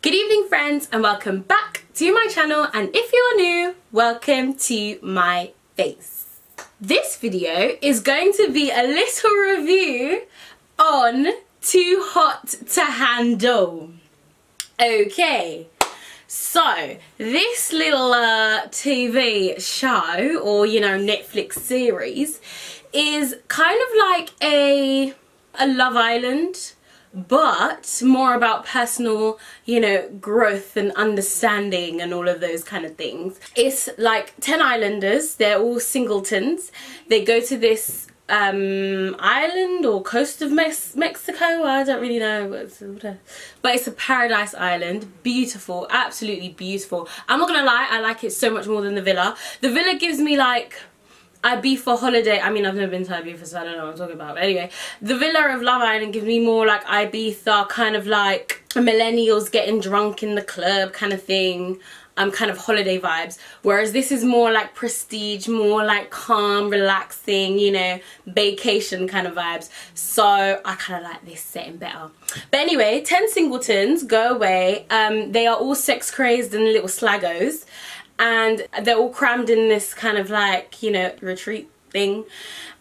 Good evening friends and welcome back to my channel, and if you're new, welcome to my face. This video is going to be a little review on Too Hot to Handle. Okay, so this little TV show, or you know, Netflix series, is kind of like a Love Island, but more about personal, you know, growth and understanding and all of those kind of things. It's like 10 islanders, they're all singletons. They go to this island or coast of Mexico, I don't really know, but it's a paradise island. Beautiful, absolutely beautiful. I'm not gonna lie, I like it so much more than the villa. The villa gives me like Ibiza holiday. I mean, I've never been to Ibiza, so I don't know what I'm talking about. But anyway, the villa of Love Island gives me more like Ibiza, kind of like millennials getting drunk in the club kind of thing, kind of holiday vibes. Whereas this is more like prestige, more like calm, relaxing, you know, vacation kind of vibes. So I kind of like this setting better. But anyway, 10 singletons go away. They are all sex crazed and little slaggos. And they're all crammed in this kind of like, you know, retreat thing,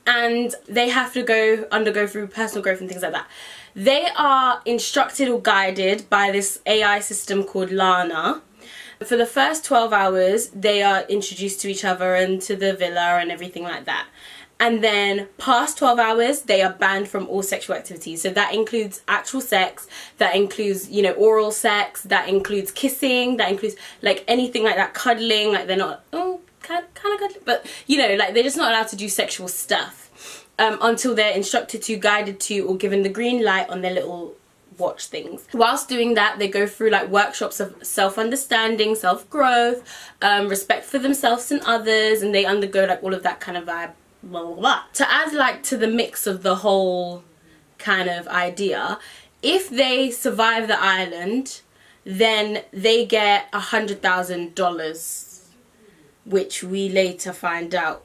and they have to undergo through personal growth and things like that. They are instructed or guided by this AI system called Lana. For the first 12 hours they are introduced to each other and to the villa and everything like that. And then past 12 hours they are banned from all sexual activities. So that includes actual sex, that includes, you know, oral sex, that includes kissing, that includes like anything like that, cuddling. Like they're not, oh, kind of cuddling, but you know, like they're just not allowed to do sexual stuff until they're instructed to, guided to, or given the green light on their little watch things. Whilst doing that, they go through like workshops of self-understanding, self-growth, respect for themselves and others, and they undergo like all of that kind of vibe. Blah, blah, blah. To add like to the mix of the whole kind of idea, if they survive the island, then they get $100,000, which we later find out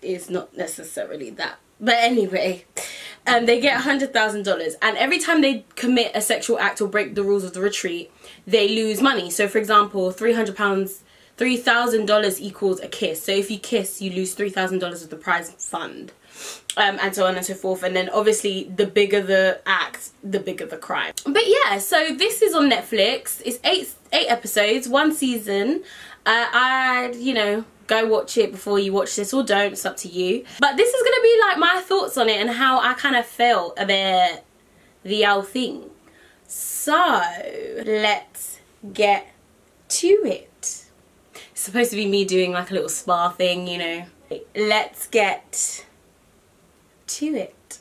is not necessarily that. But anyway, they get $100,000, and every time they commit a sexual act or break the rules of the retreat, they lose money. So for example, $3,000 equals a kiss. So if you kiss, you lose $3,000 of the prize fund, and so on and so forth. And then obviously the bigger the act, the bigger the crime. But yeah, so this is on Netflix. It's eight episodes, one season. I'd, you know, go watch it before you watch this, or don't, it's up to you. But this is gonna be like my thoughts on it and how I kind of felt about the whole thing. So let's get to it. It's supposed to be me doing like a little spa thing, you know. Let's get to it.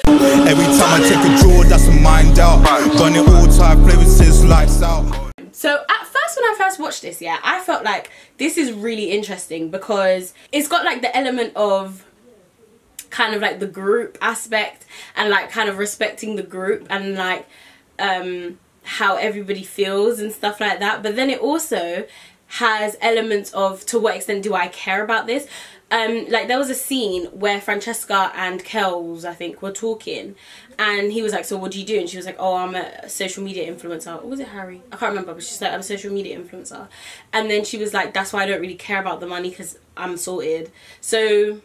Every time I take a draw, that's a mind out. Done it all time, play with since lights out. So at first, when I first watched this, yeah, I felt like this is really interesting because it's got like the element of kind of like the group aspect and like kind of respecting the group and like how everybody feels and stuff like that. But then it also has elements of, to what extent do I care about this? Like there was a scene where Francesca and Kels, I think, were talking, and he was like, so what do you do? And she was like, oh, I'm a social media influencer. Or was it Harry? I can't remember, but she's like, I'm a social media influencer. And then she was like, that's why I don't really care about the money, because I'm sorted. So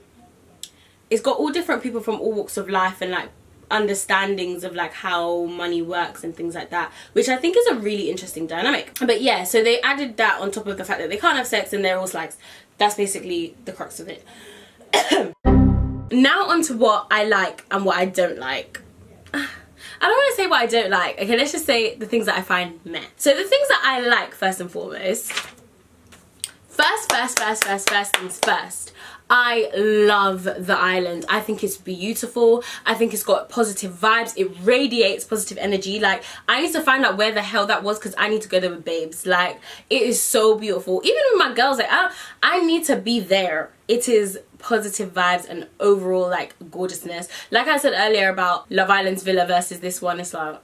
it's got all different people from all walks of life and like understandings of like how money works and things like that, which I think is a really interesting dynamic. But yeah, so they added that on top of the fact that they can't have sex and they're all slags. That's basically the crux of it. Now on to what I like and what I don't like. I don't want to say what I don't like. Okay, let's just say the things that I find meh. So the things that I like, first and foremost, first things first, I love the island. I think it's beautiful. I think it's got positive vibes. It radiates positive energy. Like, I need to find out where the hell that was, because I need to go there with babes. Like, it is so beautiful. Even with my girls, like, I need to be there. It is positive vibes and overall like gorgeousness. Like I said earlier about Love Island's villa versus this one, it's like,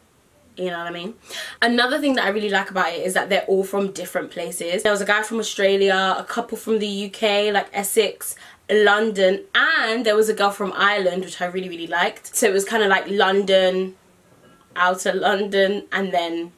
you know what I mean? Another thing that I really like about it is that they're all from different places. There was a guy from Australia, a couple from the UK, like Essex, London, and there was a girl from Ireland, which I really liked. So it was kind of like London, outer London, and then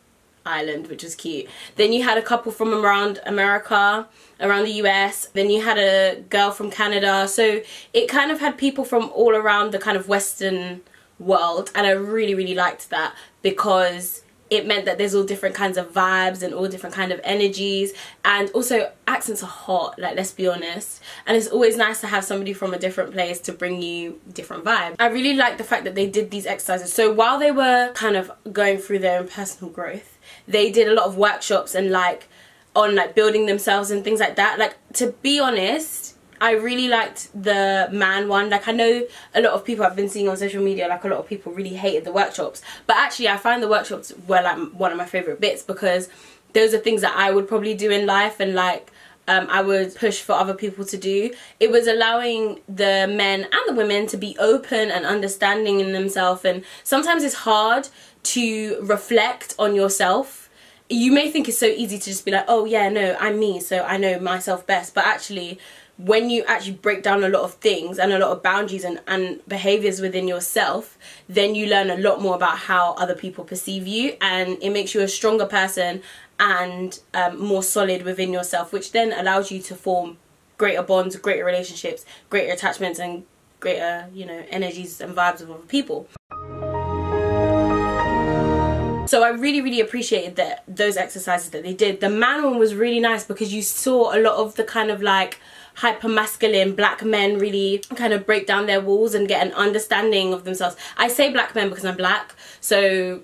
Ireland, which was cute. Then you had a couple from around America, around the US. Then you had a girl from Canada. So it kind of had people from all around the kind of Western world, and I really, really liked that, because it meant that there's all different kinds of vibes and all different kind of energies, and also accents are hot, like, let's be honest, and it's always nice to have somebody from a different place to bring you different vibes. I really like the fact that they did these exercises. So while they were kind of going through their own personal growth, they did a lot of workshops and like on like building themselves and things like that. Like, to be honest, I really liked the man one. Like, I know a lot of people I've been seeing on social media, like a lot of people really hated the workshops, but actually I find the workshops were like one of my favorite bits, because those are things that I would probably do in life, and like I would push for other people to do. It was allowing the men and the women to be open and understanding in themselves, and sometimes it's hard to reflect on yourself. You may think it's so easy to just be like, oh yeah, no, I'm me, so I know myself best, but actually when you actually break down a lot of things and a lot of boundaries and behaviors within yourself, then you learn a lot more about how other people perceive you, and it makes you a stronger person and more solid within yourself, which then allows you to form greater bonds, greater relationships, greater attachments, and greater, you know, energies and vibes with other people. So I really, really appreciated those exercises that they did. The man one was really nice, because you saw a lot of the kind of like hyper masculine black men really kind of break down their walls and get an understanding of themselves. I say black men because I'm black, so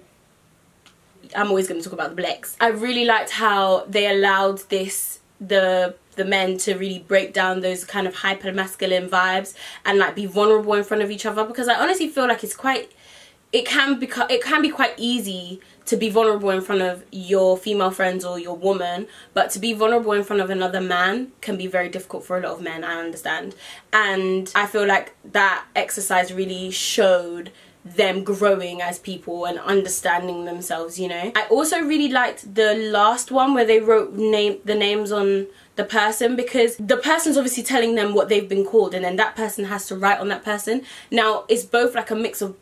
I'm always going to talk about the blacks. I really liked how they allowed the men to really break down those kind of hyper masculine vibes and like be vulnerable in front of each other, because I honestly feel like it can be quite easy to be vulnerable in front of your female friends or your woman, but to be vulnerable in front of another man can be very difficult for a lot of men, I understand. And I feel like that exercise really showed them growing as people and understanding themselves, you know. I also really liked the last one where they wrote the names on the person, because the person's obviously telling them what they've been called, and then that person has to write on that person. Now it's both like a mix of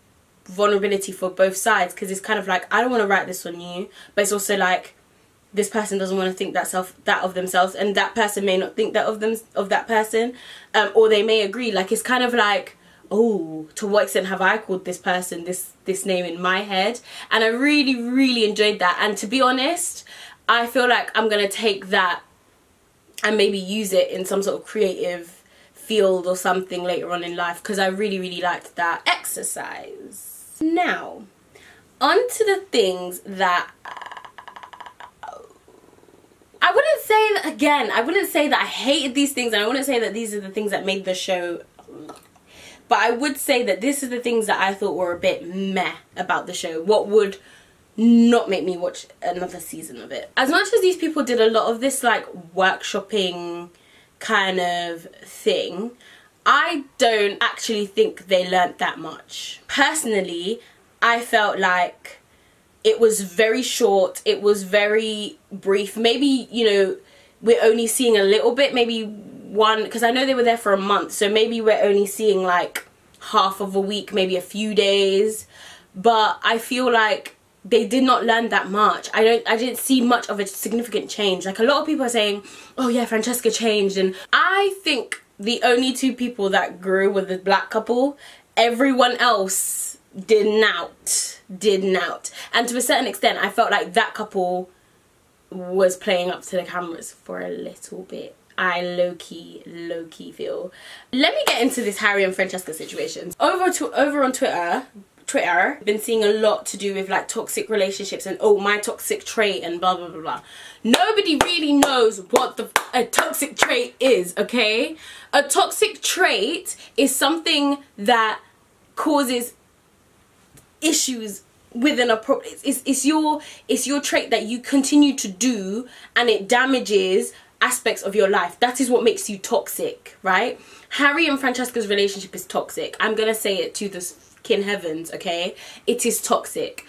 vulnerability for both sides, because it's kind of like, I don't want to write this on you, but it's also like this person doesn't want to think that of themselves, and that person may not think that of that person, or they may agree. Like, it's kind of like, oh, to what extent have I called this person this name in my head? And I really, really enjoyed that. And to be honest, I feel like I'm gonna take that and maybe use it in some sort of creative field or something later on in life, because I really, really liked that exercise. Now, on to the things that I wouldn't say that, again, I wouldn't say that I hated these things, and I wouldn't say that these are the things that made the show, but I would say that this is the things that I thought were a bit meh about the show. What would not make me watch another season of it. As much as these people did a lot of this like workshopping kind of thing, I don't actually think they learnt that much. Personally, I felt like it was very short, it was very brief. Maybe, you know, we're only seeing a little bit, maybe one, because I know they were there for a month, so maybe we're only seeing like half of a week, maybe a few days, but I feel like they did not learn that much. I didn't see much of a significant change. Like, a lot of people are saying, oh yeah, Francesca changed, and I think the only two people that grew were the black couple. Everyone else did not. And to a certain extent, I felt like that couple was playing up to the cameras for a little bit. I low-key feel. Let me get into this Harry and Francesca situation. Over on Twitter, been seeing a lot to do with like toxic relationships and, oh, my toxic trait and blah blah blah blah. Nobody really knows what a toxic trait is, okay? A toxic trait is something that causes issues within a problem. It's your trait that you continue to do, and it damages aspects of your life. That is what makes you toxic, right? Harry and Francesca's relationship is toxic. I'm gonna say it to the skin heavens, okay? It is toxic.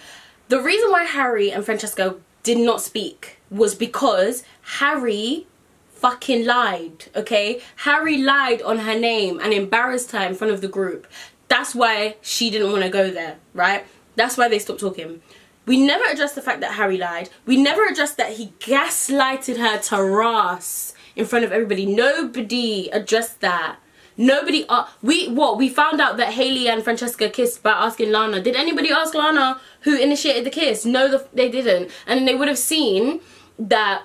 The reason why Harry and Francesca did not speak was because Harry fucking lied, okay? Harry lied on her name and embarrassed her in front of the group. That's why she didn't want to go there, right? That's why they stopped talking. We never addressed the fact that Harry lied. We never addressed that he gaslighted her to Ross in front of everybody. Nobody addressed that. Nobody, we found out that Hailey and Francesca kissed by asking Lana. Did anybody ask Lana who initiated the kiss? No, they didn't. And they would have seen that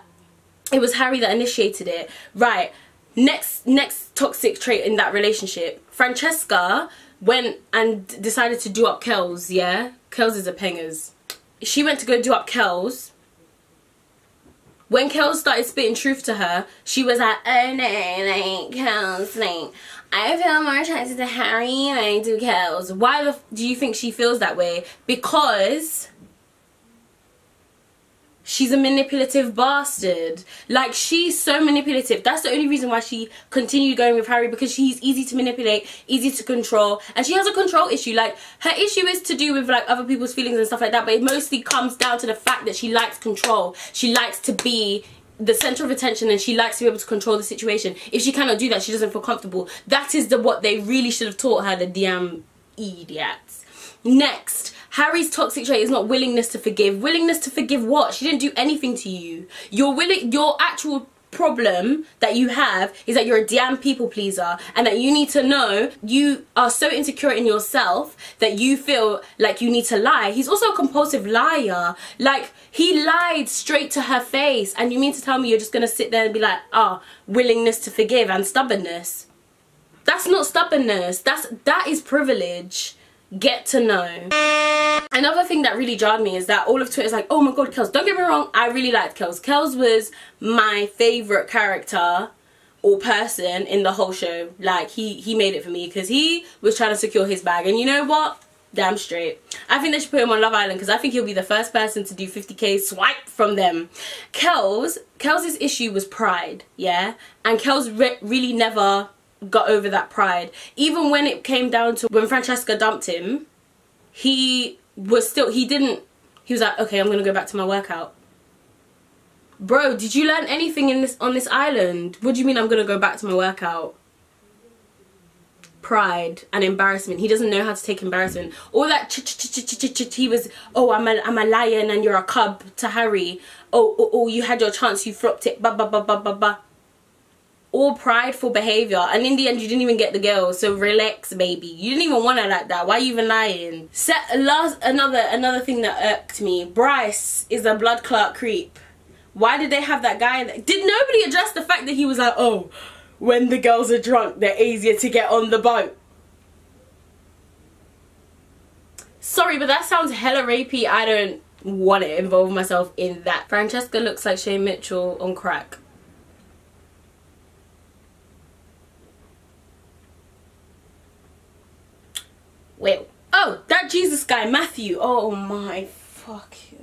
it was Harry that initiated it. Right, next toxic trait in that relationship. Francesca went and decided to do up Kels, yeah? Kels is a pengers. She went to go do up Kels. When Kels started spitting truth to her, she was like, oh no, like, Kels, like, I feel more attracted to Harry when I do Kels. Why do you think she feels that way? Because she's a manipulative bastard. Like, she's so manipulative. That's the only reason why she continued going with Harry, because she's easy to manipulate, easy to control, and she has a control issue. Like, her issue is to do with like other people's feelings and stuff like that, but it mostly comes down to the fact that she likes control. She likes to be the center of attention, and she likes to be able to control the situation. If she cannot do that, she doesn't feel comfortable. That is what they really should have taught her, the damn idiots. Next, Harry's toxic trait is not willingness to forgive. Willingness to forgive what? She didn't do anything to you. Your actual problem that you have is that you're a damn people pleaser, and that you need to know you are so insecure in yourself that you feel like you need to lie. He's also a compulsive liar. Like, he lied straight to her face, and you mean to tell me you're just gonna sit there and be like, oh, willingness to forgive and stubbornness? That's not stubbornness. That is privilege. Get to know. Another thing that really jarred me is that all of Twitter's like, oh my god, Kels. Don't get me wrong, I really liked Kels. Kels was my favourite character or person in the whole show. Like, he made it for me because he was trying to secure his bag, and you know what? Damn straight. I think they should put him on Love Island, because I think he'll be the first person to do 50k swipe from them. Kels's issue was pride, yeah? And Kels really never got over that pride. Even when it came down to when Francesca dumped him, he was like, okay, I'm gonna go back to my workout. Bro, did you learn anything on this island? What do you mean I'm gonna go back to my workout? Pride and embarrassment. He doesn't know how to take embarrassment. All that he was, oh, I'm a lion and you're a cub to Harry. Oh, you had your chance, you flopped it. Ba ba ba ba ba ba. All prideful behavior, and in the end you didn't even get the girl, so relax, baby. You didn't even want her like that. Why are you even lying? Another thing that irked me, Bryce is a blood clot creep. Why did they have that guy? Did nobody address the fact that he was like, oh, when the girls are drunk they're easier to get on the boat? Sorry, but that sounds hella rapey. I don't want to involve myself in that. Francesca looks like Shay Mitchell on crack. Well, oh, that Jesus guy, Matthew. Oh my fuck you.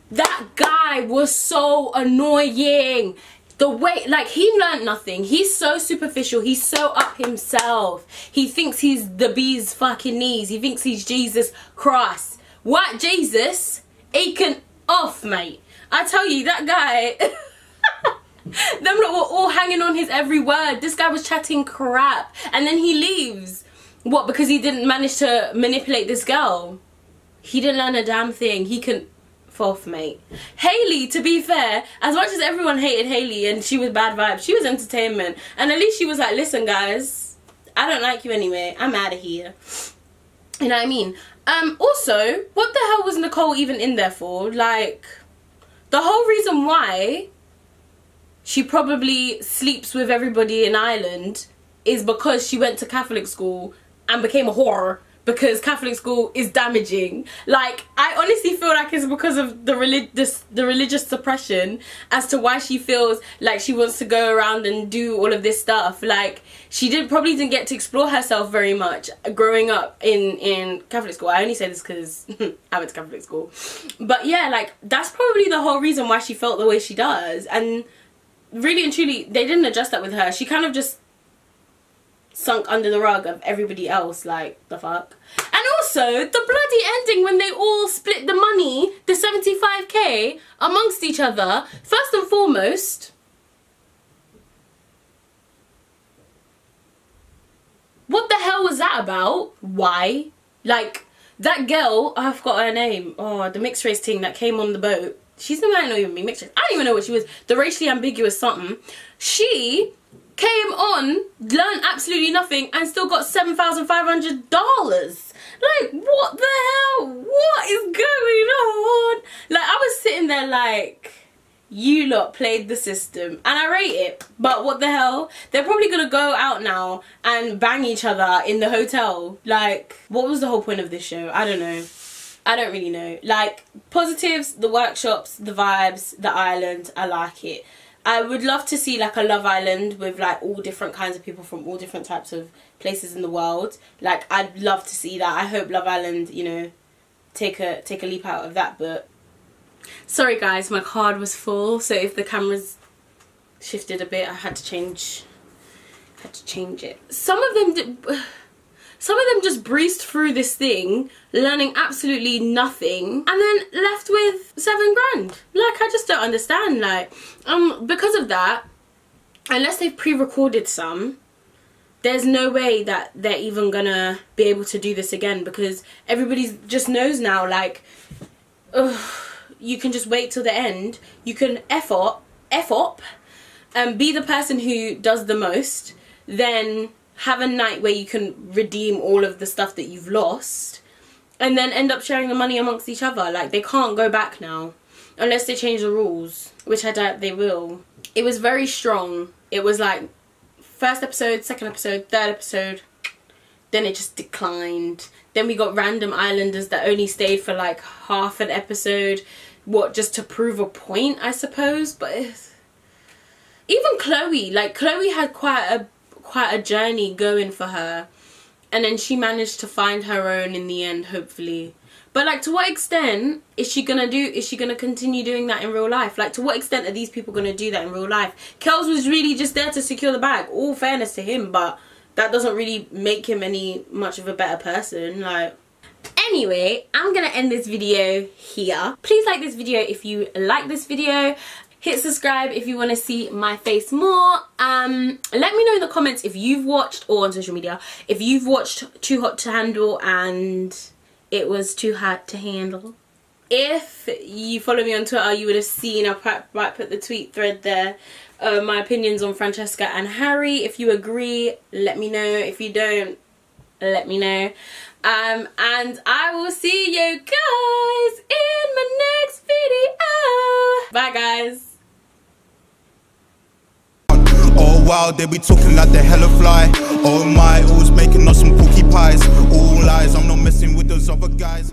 That guy was so annoying. The way, like, he learned nothing. He's so superficial. He's so up himself. He thinks he's the bee's fucking knees. He thinks he's Jesus Christ. What, Jesus? Aching off, mate. I tell you, that guy... Them lot were all hanging on his every word. This guy was chatting crap. And then he leaves. What, because he didn't manage to manipulate this girl? He didn't learn a damn thing. He can... Fourth, mate. Hailey, to be fair, as much as everyone hated Hailey and she was bad vibes, she was entertainment. And at least she was like, listen guys, I don't like you anyway. I'm out of here. You know what I mean? Also, what the hell was Nicole even in there for? Like, the whole reason why she probably sleeps with everybody in Ireland is because she went to Catholic school and became a whore because Catholic school is damaging. Like, I honestly feel like it's because of the religious suppression as to why she feels like she wants to go around and do all of this stuff. Like, she probably didn't get to explore herself very much growing up in Catholic school. I only say this because I went to Catholic school. But yeah, like, that's probably the whole reason why she felt the way she does. And really and truly, they didn't address that with her. She kind of just sunk under the rug of everybody else. Like, the fuck. And also the bloody ending when they all split the money, the 75k, amongst each other. First and foremost, what the hell was that about? Why? Like, That girl, I forgot her name. Oh, the mixed race thing that came on the boat. She's might not even be mixed race. I don't even know what she was. The racially ambiguous something. She came on, learned absolutely nothing, and still got $7,500. Like, what the hell? What is going on? Like, I was sitting there like, you lot played the system, and I rate it, but what the hell? They're probably gonna go out now and bang each other in the hotel. Like, what was the whole point of this show? I don't know. I don't really know. Like, positives, the workshops, the vibes, the island, I like it. I would love to see like a Love Island with like all different kinds of people from all different types of places in the world. Like, I'd love to see that. I hope Love Island, you know, take a leap out of that. But sorry guys, my card was full, so if the camera's shifted a bit, I had to change it. Some of them just breezed through this thing, learning absolutely nothing, and then left with $7 grand. Like, I just don't understand. Like, because of that, unless they've pre-recorded some, there's no way that they're even gonna be able to do this again, because everybody just knows now, like, ugh, you can just wait till the end. You can F up, and be the person who does the most, then have a night where you can redeem all of the stuff that you've lost, and then end up sharing the money amongst each other. Like, they can't go back now unless they change the rules, which I doubt they will. It was very strong. It was like first episode, second episode, third episode, then it just declined. Then we got random islanders that only stayed for like half an episode, what, just to prove a point, I suppose. But even Chloe, like, Chloe had quite a journey going for her, and then she managed to find her own in the end, hopefully. But like, to what extent is she gonna continue doing that in real life? Like, to what extent are these people gonna do that in real life? Kels was really just there to secure the bag, all fairness to him, but that doesn't really make him any much of a better person. Like, anyway, I'm gonna end this video here. Please like this video if you like this video. Hit subscribe if you want to see my face more. Let me know in the comments if you've watched, or on social media, if you've watched Too Hot to Handle and it was too hot to handle. If you follow me on Twitter, you would have seen, I might put the tweet thread there, my opinions on Francesca and Harry. If you agree, let me know. If you don't, let me know. And I will see you guys in my next video. Bye guys. Oh wow, they be talking like the hella fly. Oh my, always making us some cookie pies. All lies, I'm not messing with those other guys.